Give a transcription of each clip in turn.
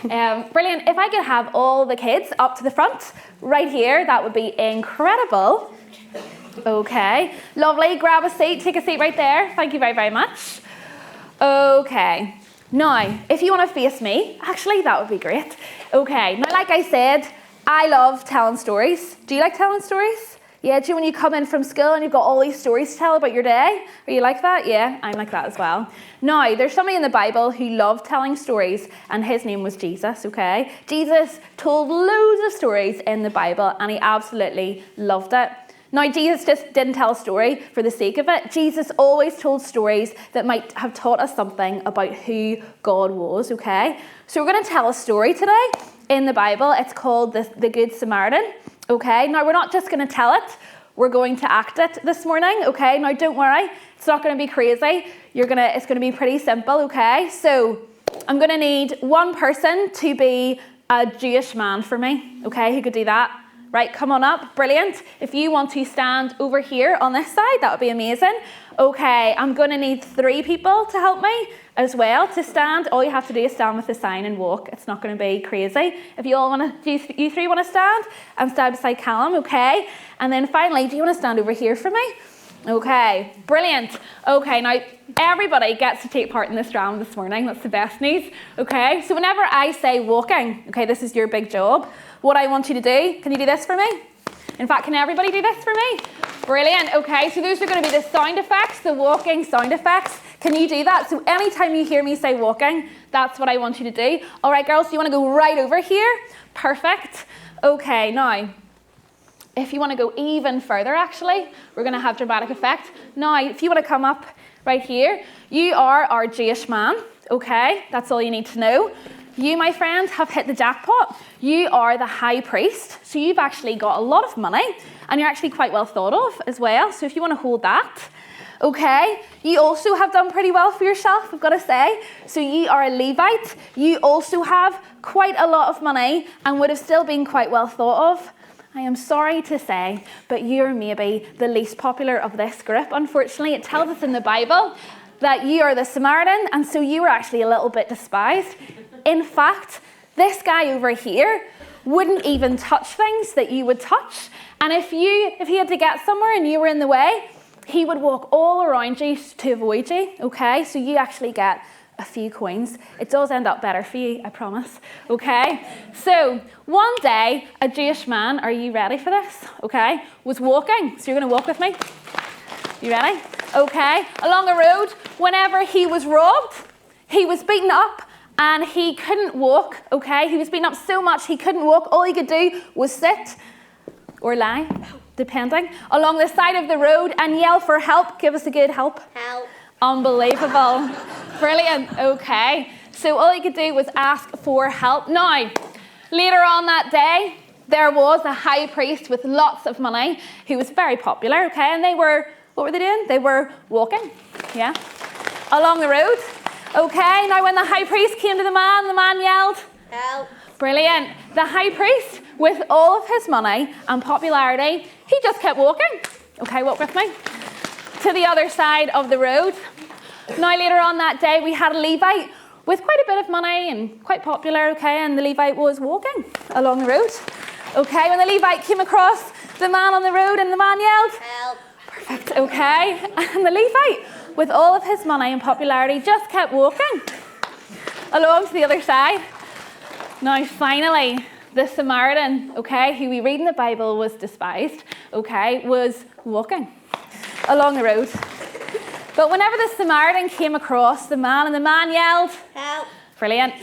Brilliant. If I could have all the kids up to the front right here, that would be incredible. Okay, lovely. Grab a seat. Take a seat right there. Thank you very, very much. Okay. Now, if you want to face me, actually, that would be great. Okay. Now, like I said, I love telling stories. Do you like telling stories? Yeah, do you when you come in from school and you've got all these stories to tell about your day? Are you like that? Yeah, I'm like that as well. Now, there's somebody in the Bible who loved telling stories, and his name was Jesus, okay? Jesus told loads of stories in the Bible, and he absolutely loved it. Now, Jesus just didn't tell a story for the sake of it. Jesus always told stories that might have taught us something about who God was, okay? So we're going to tell a story today in the Bible. It's called the Good Samaritan. Okay, now we're not just going to tell it, we're going to act it this morning, okay? Now don't worry, it's not going to be crazy. It's going to be pretty simple, okay? So I'm going to need one person to be a Jewish man for me, okay? Who could do that? Right, come on up, brilliant. If you want to stand over here on this side, that would be amazing. Okay, I'm going to need 3 people to help me as well to stand. All you have to do is stand with the sign and walk. It's not going to be crazy. If you all want to, you 3 want to stand? And stand beside Callum, okay? And then finally, do you want to stand over here for me? Okay, brilliant. Okay, now everybody gets to take part in this round this morning. That's the best news. Okay, so whenever I say walking, okay, this is your big job. What I want you to do, can you do this for me? In fact, can everybody do this for me? Brilliant. Okay, so those are going to be the sound effects, the walking sound effects. Can you do that? So anytime you hear me say walking, that's what I want you to do. All right, girls, do you want to go right over here? Perfect. Okay, now, if you want to go even further, actually, we're going to have dramatic effect. Now, if you want to come up right here, you are our Jewish man. Okay, that's all you need to know. You, my friend, have hit the jackpot. You are the high priest, so you've actually got a lot of money, and you're actually quite well thought of as well, so if you want to hold that. Okay, you also have done pretty well for yourself, I've got to say. So you are a Levite. You also have quite a lot of money and would have still been quite well thought of. I am sorry to say, but you're maybe the least popular of this group. Unfortunately, it tells us in the Bible that you are the Samaritan, and so you were actually a little bit despised. In fact, this guy over here wouldn't even touch things that you would touch. And if he had to get somewhere and you were in the way, he would walk all around you to avoid you, okay? So you actually get a few coins. It does end up better for you, I promise, okay? So one day, a Jewish man, are you ready for this? Okay, was walking. So you're going to walk with me. You ready? Okay, along a road, whenever he was robbed, he was beaten up, and he couldn't walk, okay? He was beaten up so much he couldn't walk. All he could do was sit or lie, depending, along the side of the road and yell for help. Give us a good help. Help. Unbelievable. Brilliant. Okay. So all he could do was ask for help. Now, later on that day, there was a high priest with lots of money who was very popular, okay? And what were they doing? They were walking, yeah, along the road. Okay, now when the high priest came to the man yelled, Help. Brilliant. The high priest, with all of his money and popularity, he just kept walking. Okay, walk with me. To the other side of the road. Now later on that day, we had a Levite with quite a bit of money and quite popular, okay, and the Levite was walking along the road. Okay, when the Levite came across the man on the road and the man yelled, Help. Perfect, okay, and the Levite, with all of his money and popularity, just kept walking along to the other side. Now, finally, the Samaritan, okay, who we read in the Bible was despised, okay, was walking along the road. But whenever the Samaritan came across the man and the man yelled, Help. Brilliant.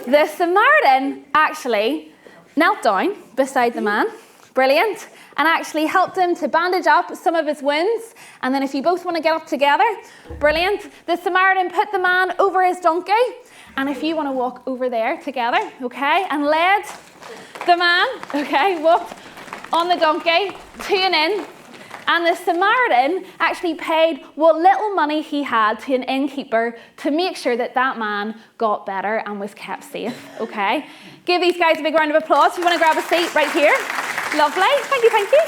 The Samaritan actually knelt down beside the man, brilliant, and actually helped him to bandage up some of his wounds. And then if you both want to get up together, brilliant. The Samaritan put the man over his donkey. And if you want to walk over there together, okay, and led the man, okay, walked on the donkey to an inn. And the Samaritan actually paid what little money he had to an innkeeper to make sure that that man got better and was kept safe, okay? Give these guys a big round of applause. If you want to grab a seat right here. Lovely. Thank you, thank you.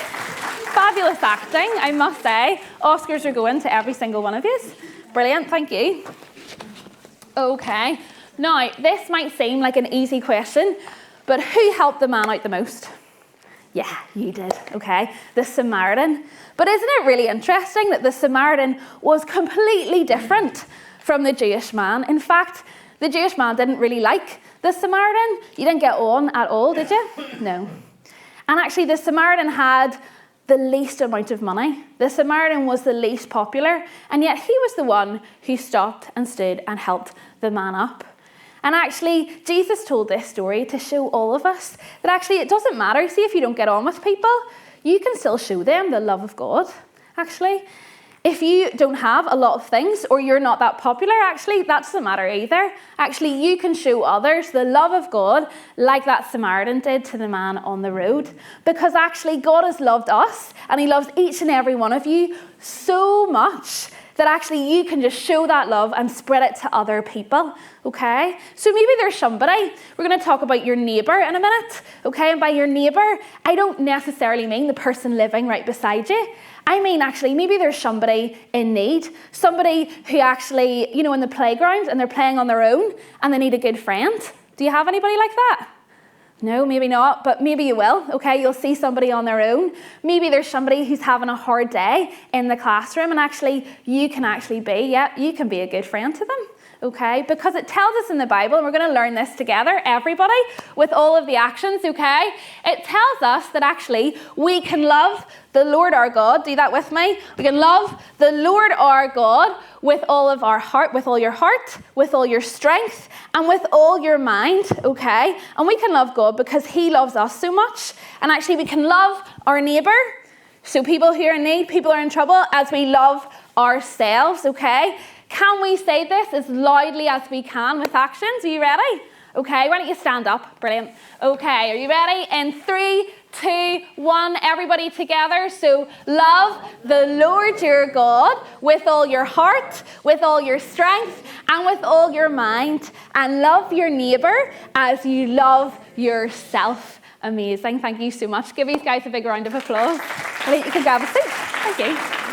Fabulous acting, I must say. Oscars are going to every single one of you. Brilliant, thank you. Okay. Now, this might seem like an easy question, but who helped the man out the most? Yeah, you did, okay? The Samaritan. But isn't it really interesting that the Samaritan was completely different from the Jewish man? In fact, the Jewish man didn't really like the Samaritan. You didn't get on at all, did you? No. And actually, the Samaritan had the least amount of money. The Samaritan was the least popular, and yet he was the one who stopped and stood and helped the man up. And actually, Jesus told this story to show all of us that actually it doesn't matter. See, if you don't get on with people, you can still show them the love of God, actually. If you don't have a lot of things or you're not that popular, actually, that doesn't matter either. Actually, you can show others the love of God like that Samaritan did to the man on the road. Because actually, God has loved us and he loves each and every one of you so much that actually you can just show that love and spread it to other people, okay? So maybe there's somebody, we're going to talk about your neighbour in a minute, okay? And by your neighbour, I don't necessarily mean the person living right beside you. I mean, actually, maybe there's somebody in need, somebody who actually, in the playground and they're playing on their own and they need a good friend. Do you have anybody like that? No, maybe not, but maybe you will, okay? You'll see somebody on their own. Maybe there's somebody who's having a hard day in the classroom and actually you can be a good friend to them, okay? Because it tells us in the Bible, and we're going to learn this together, everybody, with all of the actions, okay? It tells us that actually we can love the Lord our God. Do that with me. We can love the Lord our God with all of our heart, with all your heart, with all your strength, and with all your mind, okay? And we can love God because he loves us so much. And actually we can love our neighbour, so people who are in need, people who are in trouble, as we love ourselves, okay? Can we say this as loudly as we can with actions? Are you ready? Okay, why don't you stand up? Brilliant. Okay, are you ready? In 3, 2, 1, everybody together. So love the Lord your God with all your heart, with all your strength, and with all your mind. And love your neighbour as you love yourself. Amazing. Thank you so much. Give these guys a big round of applause. I think you can grab a seat. Thank you.